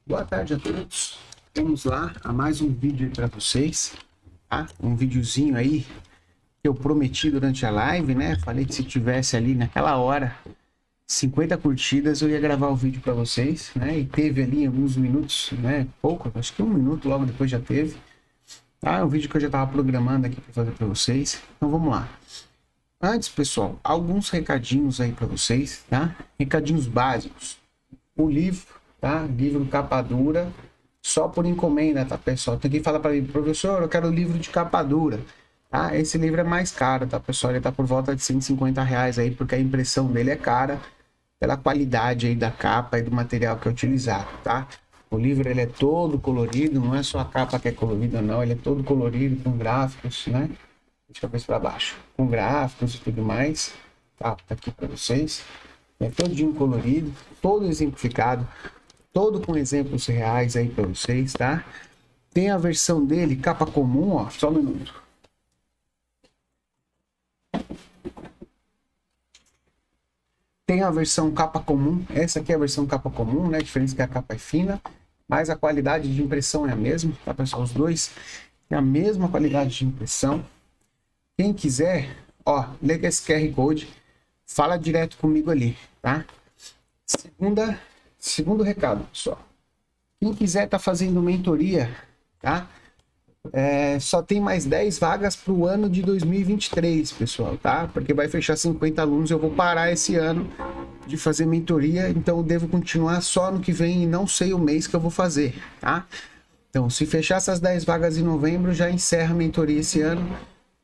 Boa tarde a todos. Vamos lá a mais um vídeo para vocês, tá? Um videozinho aí que eu prometi durante a live, né? Falei que se tivesse ali naquela hora 50 curtidas eu ia gravar o vídeo para vocês, né? E teve ali alguns minutos, né? Pouco, acho que um minuto logo depois já teve. Tá? É um vídeo que eu já estava programando aqui para fazer para vocês. Então vamos lá. Antes, pessoal, alguns recadinhos aí para vocês, tá? Recadinhos básicos. O livro, tá? Livro capa dura, só por encomenda, tá, pessoal? Tem que falar para mim, professor, eu quero o livro de capa dura. Tá? Esse livro é mais caro, tá, pessoal? Ele tá por volta de R$ 150 aí, porque a impressão dele é cara pela qualidade aí da capa e do material que é utilizado, tá? O livro ele é todo colorido, não é só a capa que é colorida, não. Ele é todo colorido com gráficos, né? Deixa eu ver para baixo. Com gráficos e tudo mais. Tá aqui para vocês. É todinho colorido, todo exemplificado, todo com exemplos reais aí para vocês, tá? Tem a versão dele, capa comum, ó, só um minuto. Tem a versão capa comum, essa aqui é a versão capa comum, né? A diferença é que a capa é fina, mas a qualidade de impressão é a mesma, tá, pessoal? Os dois têm a mesma qualidade de impressão. Quem quiser, ó, liga esse QR Code, fala direto comigo ali, tá? Segundo recado, pessoal. Quem quiser tá fazendo mentoria, tá? Só tem mais 10 vagas para o ano de 2023, pessoal, tá? Porque vai fechar 50 alunos, eu vou parar esse ano de fazer mentoria, então eu devo continuar só no que vem e não sei o mês que eu vou fazer, tá? Então, se fechar essas 10 vagas em novembro, já encerra a mentoria esse ano,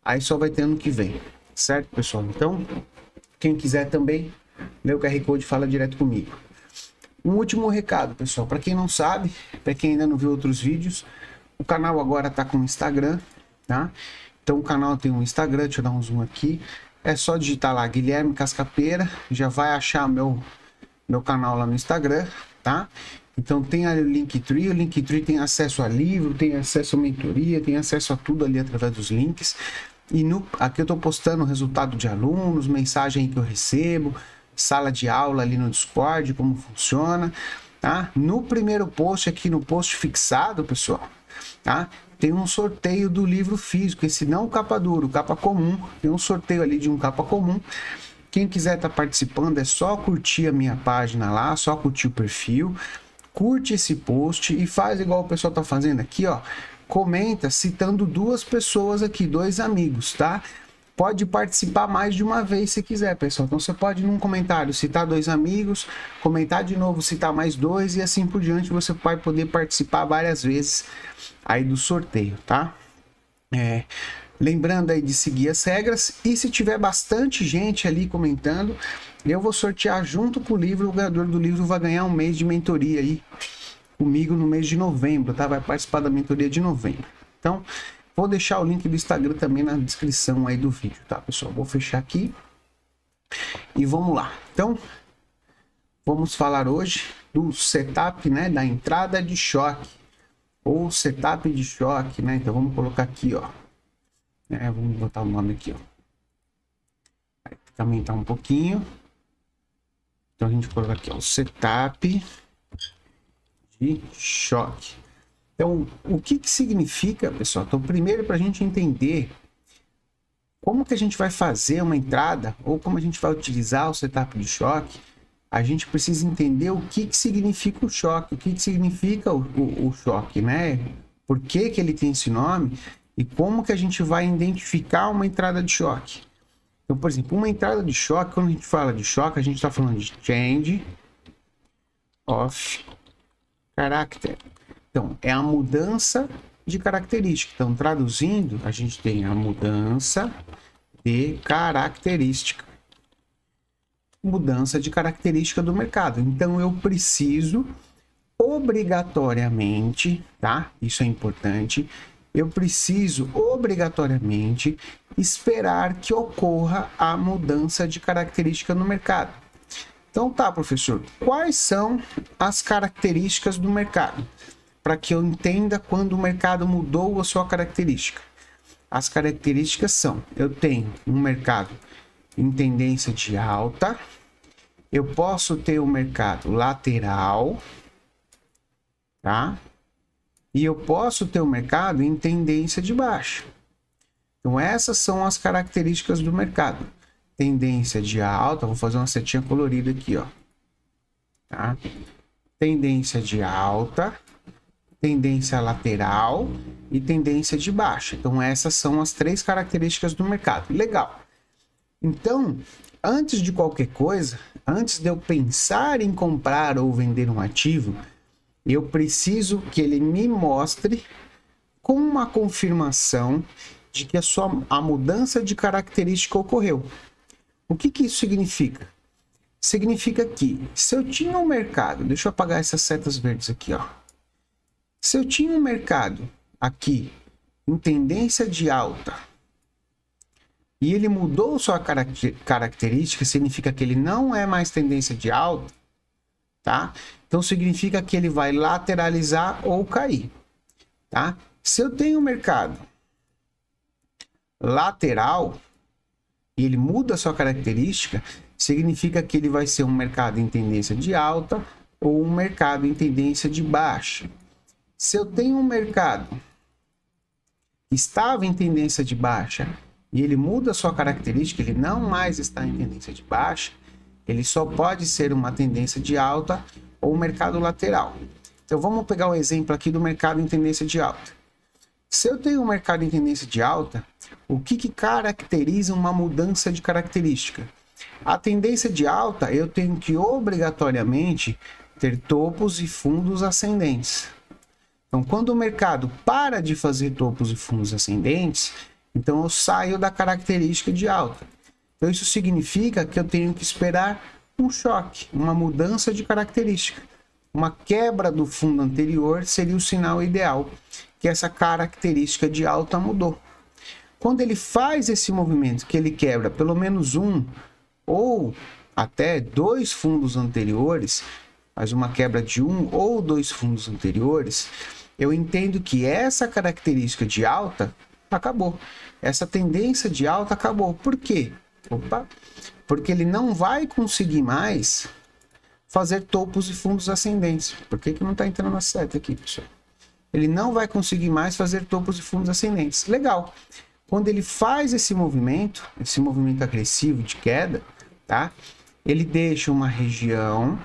aí só vai ter ano que vem, certo, pessoal? Então, quem quiser também, lê o QR Code e fala direto comigo. Um último recado, pessoal, para quem não sabe, para quem ainda não viu outros vídeos, o canal agora está com Instagram, tá? Então o canal tem um Instagram, deixa eu dar um zoom aqui. É só digitar lá Guilherme Cascapeira, já vai achar meu canal lá no Instagram, tá? Então tem ali o Linktree tem acesso a livro, tem acesso a mentoria, tem acesso a tudo ali através dos links. E aqui eu estou postando o resultado de alunos, mensagem que eu recebo, sala de aula ali no Discord, como funciona, tá? No primeiro post aqui, no post fixado, pessoal, tá? Tem um sorteio do livro físico, esse não capa duro, capa comum, tem um sorteio ali de um capa comum. Quem quiser estar participando é só curtir a minha página lá, só curtir o perfil, curte esse post e faz igual o pessoal tá fazendo aqui, ó. Comenta citando duas pessoas aqui, dois amigos, tá? Pode participar mais de uma vez se quiser, pessoal. Então você pode num comentário citar dois amigos, comentar de novo, citar mais dois e assim por diante você vai poder participar várias vezes aí do sorteio, tá? Lembrando aí de seguir as regras e se tiver bastante gente ali comentando, eu vou sortear junto com o livro, o ganhador do livro vai ganhar um mês de mentoria aí comigo no mês de novembro, tá? Vai participar da mentoria de novembro. Então, vou deixar o link do Instagram também na descrição aí do vídeo, tá, pessoal? Vou fechar aqui e vamos lá. Então, vamos falar hoje do setup, né, da entrada de choque ou setup de choque, né? Então, vamos colocar aqui, ó. Vamos botar o nome aqui, ó. Vai aumentar um pouquinho. Então, a gente coloca aqui, ó, o setup de choque. Então, o que significa, pessoal? Então, primeiro, para a gente entender como que a gente vai fazer uma entrada ou como a gente vai utilizar o setup de choque, a gente precisa entender o que significa o choque, o que significa o choque, né? Por que ele tem esse nome e como que a gente vai identificar uma entrada de choque. Então, por exemplo, uma entrada de choque, quando a gente fala de choque, a gente está falando de change of character. Então, é a mudança de característica. Então, traduzindo, a gente tem a mudança de característica. Mudança de característica do mercado. Então, eu preciso obrigatoriamente, tá? Isso é importante. Eu preciso obrigatoriamente esperar que ocorra a mudança de característica no mercado. Então, tá, professor, quais são as características do mercado? Para que eu entenda quando o mercado mudou a sua característica. As características são, eu tenho um mercado em tendência de alta, eu posso ter um mercado lateral, tá? E eu posso ter o mercado em tendência de baixa. Então, essas são as características do mercado. Tendência de alta, vou fazer uma setinha colorida aqui, ó. Tá? Tendência de alta, tendência lateral e tendência de baixa. Então, essas são as 3 características do mercado. Legal. Então, antes de qualquer coisa, antes de eu pensar em comprar ou vender um ativo, eu preciso que ele me mostre com uma confirmação de que a mudança de característica ocorreu. O que isso significa? Significa que se eu tinha um mercado, deixa eu apagar essas setas verdes aqui, ó. Se eu tinha um mercado aqui em tendência de alta e ele mudou sua característica, significa que ele não é mais tendência de alta, tá? Então significa que ele vai lateralizar ou cair, tá? Se eu tenho um mercado lateral e ele muda a sua característica, significa que ele vai ser um mercado em tendência de alta ou um mercado em tendência de baixa. Se eu tenho um mercado que estava em tendência de baixa e ele muda a sua característica, ele não mais está em tendência de baixa, ele só pode ser uma tendência de alta ou um mercado lateral. Então vamos pegar um exemplo aqui do mercado em tendência de alta. Se eu tenho um mercado em tendência de alta, o que caracteriza uma mudança de característica? A tendência de alta, eu tenho que obrigatoriamente ter topos e fundos ascendentes. Então, quando o mercado para de fazer topos e fundos ascendentes, então eu saio da característica de alta. Então, isso significa que eu tenho que esperar um choque, uma mudança de característica. Uma quebra do fundo anterior seria o sinal ideal, que essa característica de alta mudou. Quando ele faz esse movimento, que ele quebra pelo menos um ou até 2 fundos anteriores, faz uma quebra de 1 ou 2 fundos anteriores, eu entendo que essa característica de alta acabou. Essa tendência de alta acabou. Por quê? Porque ele não vai conseguir mais fazer topos e fundos ascendentes. Por que não está entrando a seta aqui, pessoal? Ele não vai conseguir mais fazer topos e fundos ascendentes. Legal. Quando ele faz esse movimento agressivo de queda, tá? Ele deixa uma região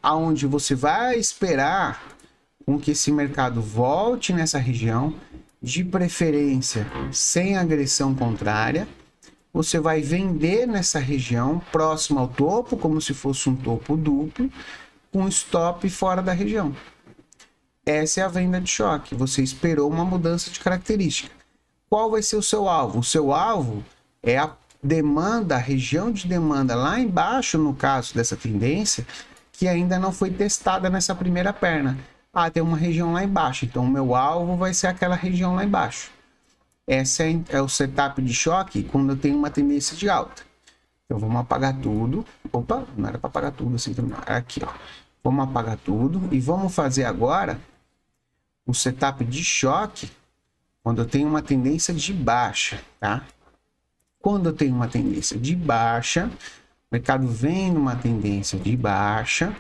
aonde você vai esperar com que esse mercado volte nessa região, de preferência sem agressão contrária. Você vai vender nessa região próximo ao topo, como se fosse um topo duplo, com stop fora da região. Essa é a venda de choque. Você esperou uma mudança de característica. Qual vai ser o seu alvo? O seu alvo é a demanda, a região de demanda lá embaixo, no caso dessa tendência, que ainda não foi testada nessa primeira perna. Tem uma região lá embaixo, então o meu alvo vai ser aquela região lá embaixo. Esse é o setup de choque quando eu tenho uma tendência de alta. Então vamos apagar tudo. Opa, não era para apagar tudo assim também. Aqui, ó. Vamos apagar tudo e vamos fazer agora o setup de choque quando eu tenho uma tendência de baixa, tá? Quando eu tenho uma tendência de baixa, o mercado vem numa tendência de baixa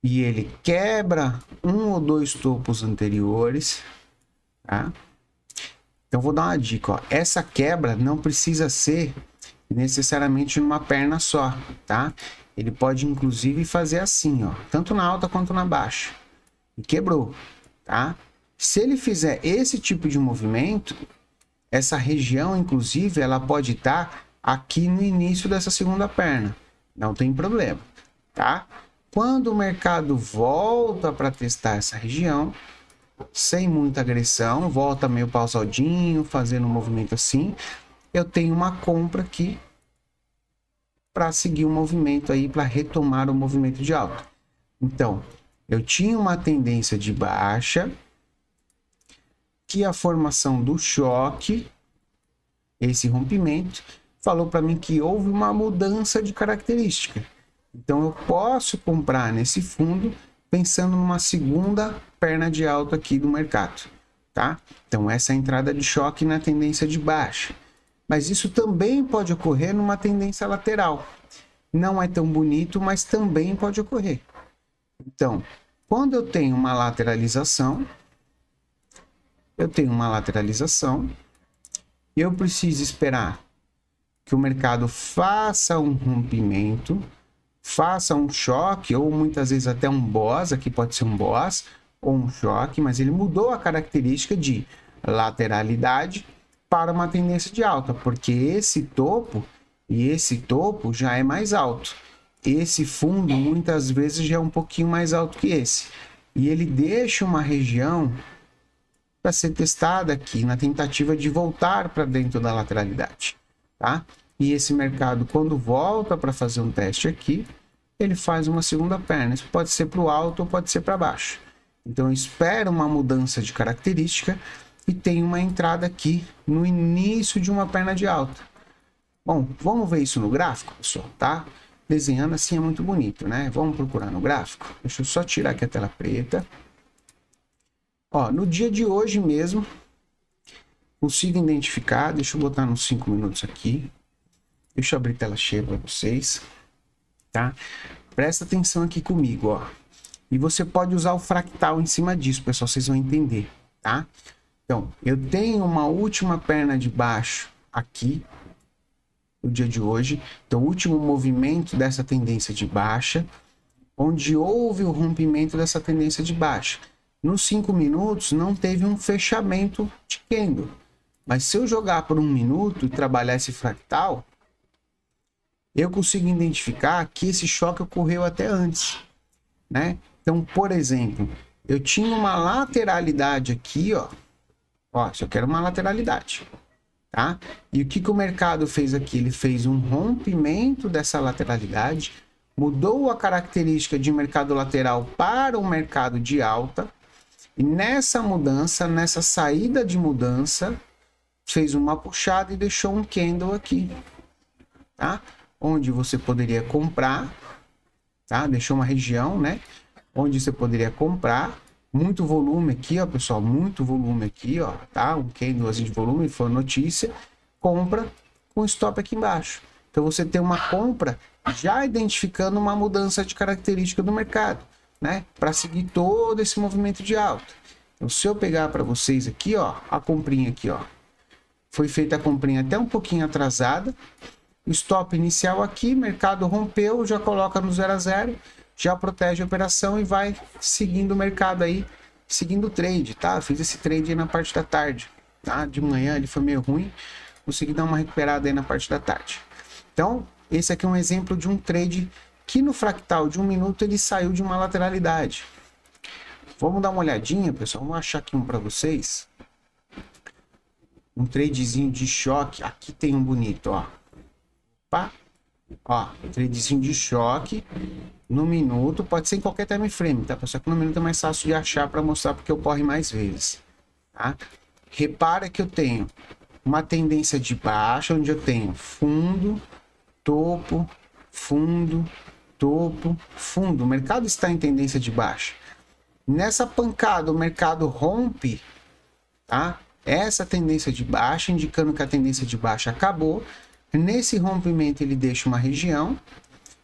e ele quebra um ou dois topos anteriores, tá? Então vou dar uma dica, ó. Essa quebra não precisa ser necessariamente numa perna só, tá? Ele pode inclusive fazer assim, ó, tanto na alta quanto na baixa. E quebrou, tá? Se ele fizer esse tipo de movimento, essa região inclusive ela pode estar aqui no início dessa segunda perna. Não tem problema, tá? Quando o mercado volta para testar essa região, sem muita agressão, volta meio pausadinho, fazendo um movimento assim, eu tenho uma compra aqui para seguir o movimento aí, para retomar o movimento de alta. Então, eu tinha uma tendência de baixa, que a formação do choque, esse rompimento, falou para mim que houve uma mudança de característica. Então, eu posso comprar nesse fundo pensando numa segunda perna de alta aqui do mercado, tá? Então, essa é a entrada de choque na tendência de baixa. Mas isso também pode ocorrer numa tendência lateral. Não é tão bonito, mas também pode ocorrer. Então, Quando eu tenho uma lateralização, eu preciso esperar que o mercado faça um rompimento, faça um choque, ou muitas vezes até um boss, aqui pode ser um boss, ou um choque, mas ele mudou a característica de lateralidade para uma tendência de alta, porque esse topo e esse topo já é mais alto. Esse fundo muitas vezes já é um pouquinho mais alto que esse. E ele deixa uma região para ser testada aqui na tentativa de voltar para dentro da lateralidade, tá? E esse mercado, quando volta para fazer um teste aqui, ele faz uma segunda perna. Isso pode ser para o alto ou pode ser para baixo. Então, espera uma mudança de característica e tem uma entrada aqui no início de uma perna de alta. Bom, vamos ver isso no gráfico, pessoal, tá? Desenhando assim é muito bonito, né? Vamos procurar no gráfico. Deixa eu só tirar aqui a tela preta. Ó, no dia de hoje mesmo, consigo identificar, deixa eu botar nos 5 minutos aqui. Deixa eu abrir tela cheia para vocês, tá? Presta atenção aqui comigo, ó. E você pode usar o fractal em cima disso, pessoal, vocês vão entender, tá? Então, eu tenho uma última perna de baixo aqui, no dia de hoje. Então, o último movimento dessa tendência de baixa, onde houve o rompimento dessa tendência de baixa. Nos 5 minutos, não teve um fechamento de candle. Mas se eu jogar por 1 minuto e trabalhar esse fractal, eu consigo identificar que esse choque ocorreu até antes, né? Então, por exemplo, eu tinha uma lateralidade aqui, ó. Ó, isso aqui era uma lateralidade, tá? E o que que o mercado fez aqui? Ele fez um rompimento dessa lateralidade, mudou a característica de mercado lateral para um mercado de alta, e nessa mudança, nessa saída de mudança, fez uma puxada e deixou um candle aqui, tá? Onde você poderia comprar, tá? Deixou uma região, né? Onde você poderia comprar. Muito volume aqui, ó, pessoal. Muito volume aqui, ó, tá? Um candle assim de volume, foi notícia. Compra com stop aqui embaixo. Então, você tem uma compra já identificando uma mudança de característica do mercado, né? Para seguir todo esse movimento de alta. Então, se eu pegar para vocês aqui, ó, a comprinha aqui, ó. Foi feita a comprinha até um pouquinho atrasada. Stop inicial aqui, mercado rompeu, já coloca no 0 a 0, já protege a operação e vai seguindo o mercado aí, seguindo o trade, tá? Fiz esse trade aí na parte da tarde, tá? De manhã ele foi meio ruim, consegui dar uma recuperada aí na parte da tarde. Então, esse aqui é um exemplo de um trade que no fractal de 1 minuto ele saiu de uma lateralidade. Vamos dar uma olhadinha, pessoal, vamos achar aqui um para vocês. Um tradezinho de choque, aqui tem um bonito, ó. Opa. Ó, tradezinho de choque no minuto, pode ser em qualquer time frame, tá? Só que no minuto é mais fácil de achar para mostrar porque ocorre mais vezes, tá? Repara que eu tenho uma tendência de baixa, onde eu tenho fundo, topo, fundo, topo, fundo. O mercado está em tendência de baixa. Nessa pancada, o mercado rompe, tá? Essa tendência de baixa, indicando que a tendência de baixa acabou. Nesse rompimento ele deixa uma região.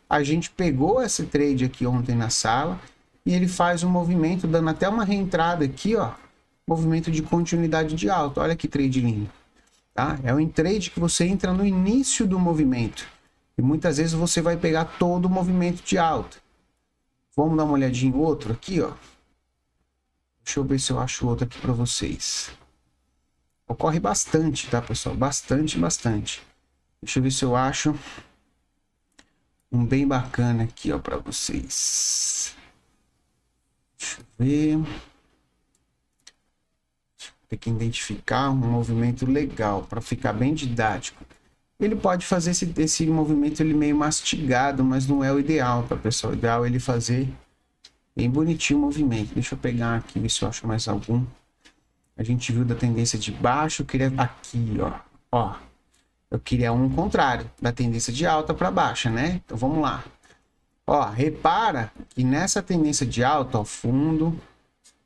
A gente pegou esse trade aqui ontem na sala e ele faz um movimento dando até uma reentrada aqui, ó, movimento de continuidade de alta. Olha que trade lindo, tá? É um trade que você entra no início do movimento e muitas vezes você vai pegar todo o movimento de alta. Vamos dar uma olhadinha em outro aqui, ó. Deixa eu ver se eu acho outro aqui para vocês. Ocorre bastante, tá, pessoal? Bastante. Deixa eu ver se eu acho um bem bacana aqui, ó, para vocês. Deixa eu ver. Tem que identificar um movimento legal para ficar bem didático. Ele pode fazer esse movimento ele meio mastigado, mas não é o ideal, tá, pessoal? O ideal é ele fazer bem bonitinho o movimento. Deixa eu pegar aqui, ver se eu acho mais algum. A gente viu da tendência de baixo, eu queria aqui, ó. Ó. Eu queria um contrário, da tendência de alta para baixa, né? Então vamos lá. Ó, repara que nessa tendência de alta, ó, fundo,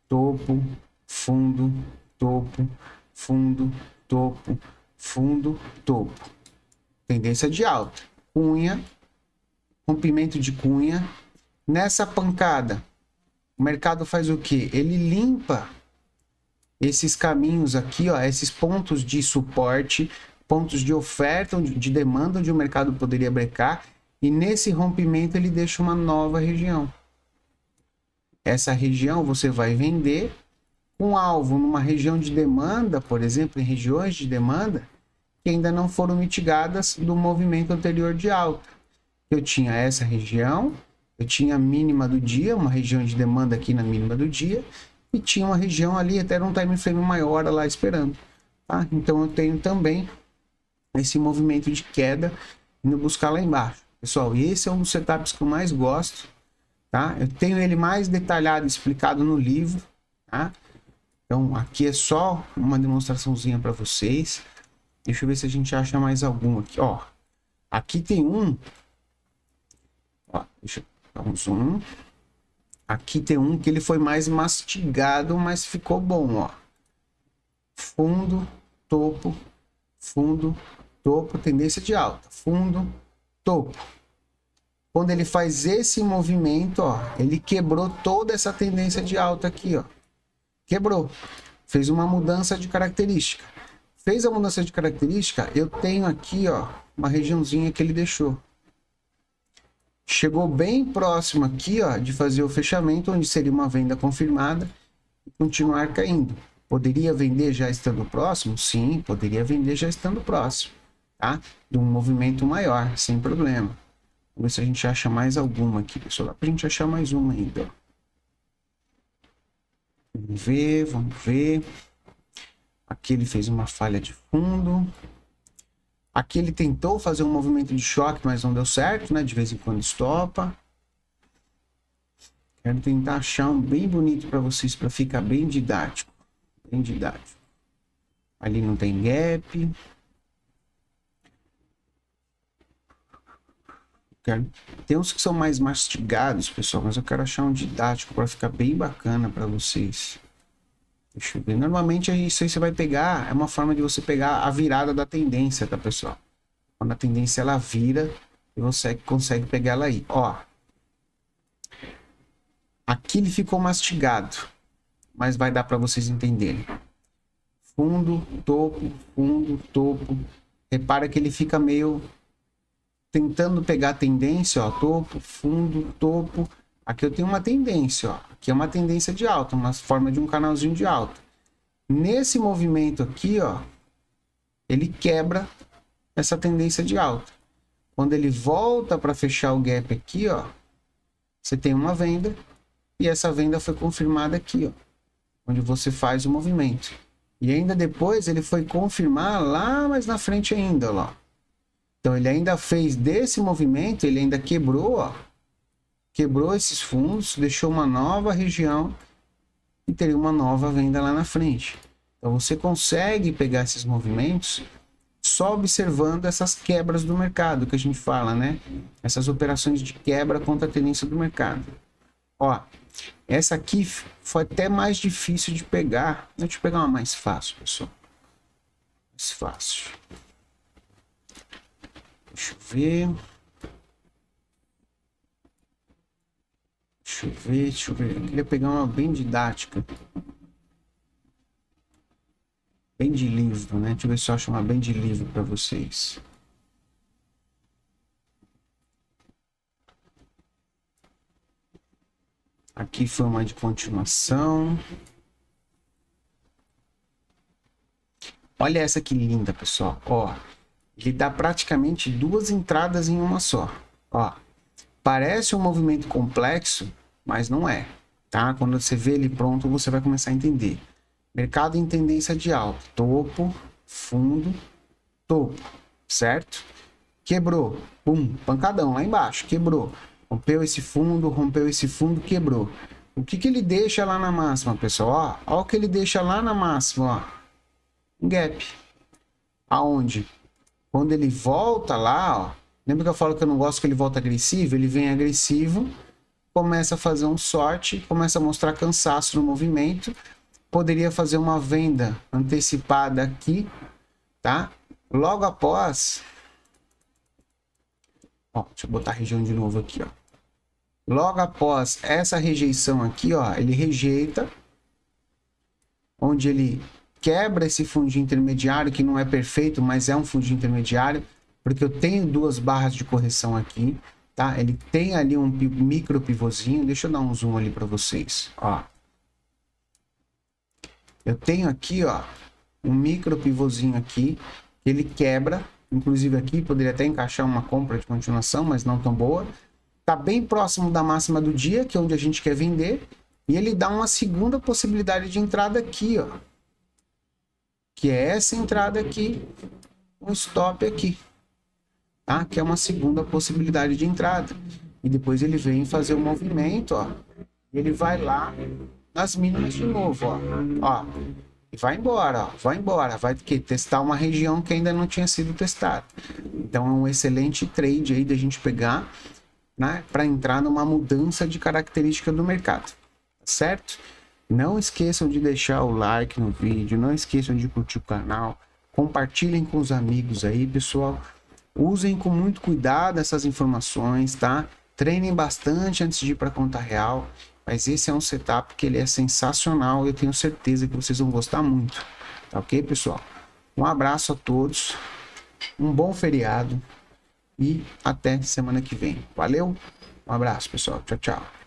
topo, fundo, topo, fundo, topo, fundo, topo. Tendência de alta. Cunha, rompimento de cunha. Nessa pancada, o mercado faz o quê? Ele limpa esses caminhos aqui, ó, esses pontos de suporte, pontos de oferta, de demanda onde o mercado poderia brecar, e nesse rompimento ele deixa uma nova região. Essa região você vai vender com alvo numa região de demanda, por exemplo, em regiões de demanda que ainda não foram mitigadas do movimento anterior de alta. Eu tinha essa região, eu tinha a mínima do dia, uma região de demanda aqui na mínima do dia, e tinha uma região ali até um time frame maior lá esperando. Tá? Então eu tenho também esse movimento de queda indo buscar lá embaixo. Pessoal, esse é um dos setups que eu mais gosto. Tá? Eu tenho ele mais detalhado, explicado no livro. Tá? Então aqui é só uma demonstraçãozinha para vocês. Deixa eu ver se a gente acha mais algum aqui. Ó, aqui tem um. Ó, deixa eu dar um zoom. Aqui tem um que ele foi mais mastigado, mas ficou bom, ó. Fundo, topo, tendência de alta. Fundo, topo. Quando ele faz esse movimento, ó, ele quebrou toda essa tendência de alta aqui, ó. Quebrou. Fez uma mudança de característica. Fez a mudança de característica, eu tenho aqui, ó, uma regiãozinha que ele deixou. Chegou bem próximo aqui, ó, de fazer o fechamento, onde seria uma venda confirmada e continuar caindo. Poderia vender já estando próximo? Sim, poderia vender já estando próximo, tá? De um movimento maior, sem problema. Vamos ver se a gente acha mais alguma aqui, pessoal. Dá pra gente achar mais uma ainda, ó. Vamos ver, vamos ver. Aqui ele fez uma falha de fundo. Aqui ele tentou fazer um movimento de choque, mas não deu certo, né? De vez em quando estopa. Quero tentar achar um bem bonito para vocês, para ficar bem didático. Bem didático. Ali não tem gap. Tem uns que são mais mastigados, pessoal, mas eu quero achar um didático para ficar bem bacana para vocês. Deixa eu ver. Normalmente isso aí você vai pegar, é uma forma de você pegar a virada da tendência, tá, pessoal? Quando a tendência ela vira, e você consegue pegar ela aí. Ó, aqui ele ficou mastigado, mas vai dar para vocês entenderem. Fundo, topo. Repara que ele fica meio tentando pegar a tendência, ó, topo, fundo, topo. Aqui eu tenho uma tendência, ó. Aqui é uma tendência de alta, uma forma de um canalzinho de alta. Nesse movimento aqui, ó, ele quebra essa tendência de alta. Quando ele volta para fechar o gap aqui, ó, você tem uma venda e essa venda foi confirmada aqui, ó, onde você faz o movimento. E ainda depois ele foi confirmar lá mais na frente ainda, ó. Então ele ainda fez desse movimento, ele ainda quebrou, ó, quebrou esses fundos, deixou uma nova região e teria uma nova venda lá na frente. Então você consegue pegar esses movimentos só observando essas quebras do mercado que a gente fala, né? Essas operações de quebra contra a tendência do mercado. Ó, essa aqui foi até mais difícil de pegar. Deixa eu pegar uma mais fácil, pessoal. Mais fácil. Deixa eu ver. Deixa eu ver. Eu queria pegar uma bem didática. Bem de livro, né? Deixa eu ver se eu acho uma bem de livro para vocês. Aqui foi uma de continuação. Olha essa que linda, pessoal. Ó, ele dá praticamente duas entradas em uma só. Ó, parece um movimento complexo, mas não é, tá? Quando você vê ele pronto, você vai começar a entender. Mercado em tendência de alta, topo, fundo, topo, certo? Quebrou, pum, pancadão lá embaixo, quebrou. Rompeu esse fundo, quebrou. O que que ele deixa lá na máxima, pessoal? Ó, ó o que ele deixa lá na máxima, ó. Um gap. Aonde? Quando ele volta lá, ó. Lembra que eu falo que eu não gosto que ele volta agressivo? Ele vem agressivo, começa a fazer um sorte, começa a mostrar cansaço no movimento. Poderia fazer uma venda antecipada aqui, tá? Logo após... Ó, deixa eu botar a região de novo aqui, ó. Logo após essa rejeição aqui, ó, ele rejeita, onde ele quebra esse fundinho intermediário, que não é perfeito, mas é um fundinho intermediário, porque eu tenho duas barras de correção aqui, tá? Ele tem ali um micro pivôzinho, deixa eu dar um zoom ali para vocês, ó. Eu tenho aqui, ó, um micro pivôzinho aqui, que ele quebra, inclusive aqui poderia até encaixar uma compra de continuação, mas não tão boa. Tá bem próximo da máxima do dia, que é onde a gente quer vender, e ele dá uma segunda possibilidade de entrada aqui, ó, que é essa entrada aqui, um stop aqui, tá? Que é uma segunda possibilidade de entrada. E depois ele vem fazer o movimento, ó, ele vai lá nas mínimas de novo, ó, e vai embora, ó, vai embora, vai testar uma região que ainda não tinha sido testada. Então é um excelente trade aí da gente pegar, né, para entrar numa mudança de característica do mercado, certo? Não esqueçam de deixar o like no vídeo, não esqueçam de curtir o canal, compartilhem com os amigos aí, pessoal. Usem com muito cuidado essas informações, tá? Treinem bastante antes de ir para a conta real, mas esse é um setup que ele é sensacional e eu tenho certeza que vocês vão gostar muito, tá ok, pessoal? Um abraço a todos, um bom feriado e até semana que vem. Valeu, um abraço, pessoal. Tchau, tchau.